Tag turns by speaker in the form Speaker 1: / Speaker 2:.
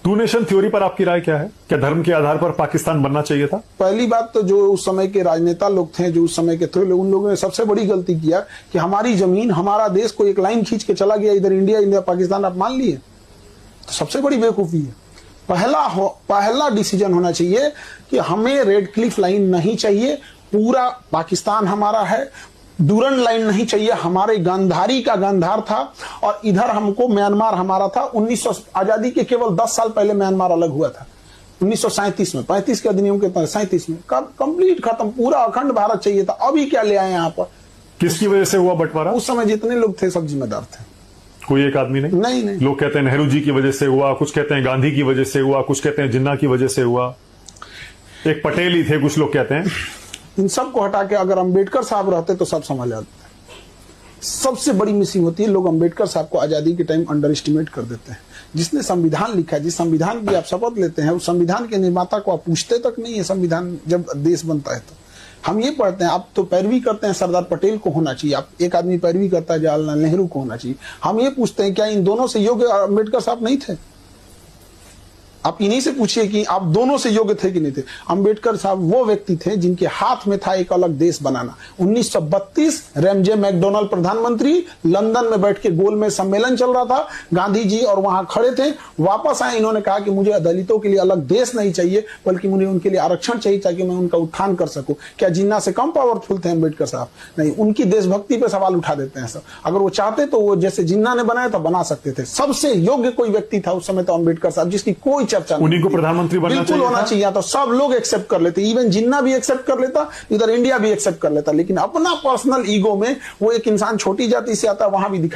Speaker 1: To nation theory पर आपकी राय क्या है? क्या धर्म के आधार पर पाकिस्तान बनना चाहिए था?
Speaker 2: पहली बात तो जो उस समय के राजनेता लोग थे, जो उस समय के थे लोग, उन लोगों ने सबसे बड़ी गलती किया कि हमारी जमीन, हमारा देश को एक लाइन खींच के चला गया, इधर इंडिया, इंडिया पाकिस्तान आप मान लिए, तो सबसे बड़ी बेवकूफी है। पहला डिसीजन होना चाहिए कि हमें रेड क्लिफ लाइन नहीं चाहिए, पूरा पाकिस्तान हमारा है। डूरन लाइन नहीं चाहिए, हमारे गांधारी का गांधार था और इधर हमको म्यांमार हमारा था। 1900 आजादी के केवल 10 साल पहले म्यांमार अलग हुआ था, 1937 में, 35 के अधिनियम के तहत 37 में कंप्लीट खत्म, पूरा अखंड भारत चाहिए था। अभी क्या ले आए यहाँ पर?
Speaker 1: किसकी वजह से हुआ बंटवारा?
Speaker 2: उस समय जितने लोग थे सब जिम्मेदार थे,
Speaker 1: कोई एक आदमी नहीं।
Speaker 2: नहीं।
Speaker 1: लोग कहते हैं नेहरू जी की वजह से हुआ, कुछ कहते हैं गांधी की वजह से हुआ, कुछ कहते हैं जिन्ना की वजह से हुआ, एक पटेल ही थे, कुछ लोग कहते हैं।
Speaker 2: इन सब को हटा के अगर अंबेडकर साहब रहते तो सब संभाल जाते। सबसे बड़ी मिसिंग होती है, लोग अंबेडकर साहब को आजादी के टाइम अंडर एस्टिमेट कर देते हैं। जिसने संविधान लिखा है, जिस संविधान की आप शपथ लेते हैं, उस संविधान के निर्माता को आप पूछते तक नहीं है। संविधान जब देश बनता है तो हम ये पढ़ते हैं, आप तो पैरवी करते हैं सरदार पटेल को होना चाहिए, आप एक आदमी पैरवी करता है जवाहरलाल नेहरू को होना चाहिए। हम ये पूछते हैं क्या इन दोनों से योग्य अंबेडकर साहब नहीं थे? आप इन्हीं से पूछिए कि आप दोनों से योग्य थे कि नहीं थे। अंबेडकर साहब वो व्यक्ति थे जिनके हाथ में था एक अलग देश बनाना। 1932 रैमजे मैकडोनल्ड प्रधानमंत्री, लंदन में बैठ के गोल में सम्मेलन चल रहा था, गांधी जी और वहां खड़े थे, वापस आए, इन्होंने कहा कि मुझे दलितों के लिए अलग देश नहीं चाहिए, बल्कि मुझे उनके लिए आरक्षण चाहिए ताकि मैं उनका उत्थान कर सकूं। क्या जिन्ना से कम पावरफुल थे अंबेडकर साहब? नहीं, उनकी देशभक्ति पे सवाल उठा देते हैं सब। अगर वो चाहते तो वो जैसे जिन्ना ने बनाया था बना सकते थे। सबसे योग्य कोई व्यक्ति था उस समय तो अंबेडकर साहब, जिसकी कोई
Speaker 1: उन्हीं को प्रधानमंत्री बनना
Speaker 2: बिल्कुल होना चाहिए। तो सब लोग एक्सेप्ट कर लेते, इवन जिन्ना भी एक्सेप्ट कर लेता, इधर इंडिया भी एक्सेप्ट कर लेता, लेकिन अपना पर्सनल ईगो में वो एक इंसान छोटी जाति से आता, वहां भी दिखा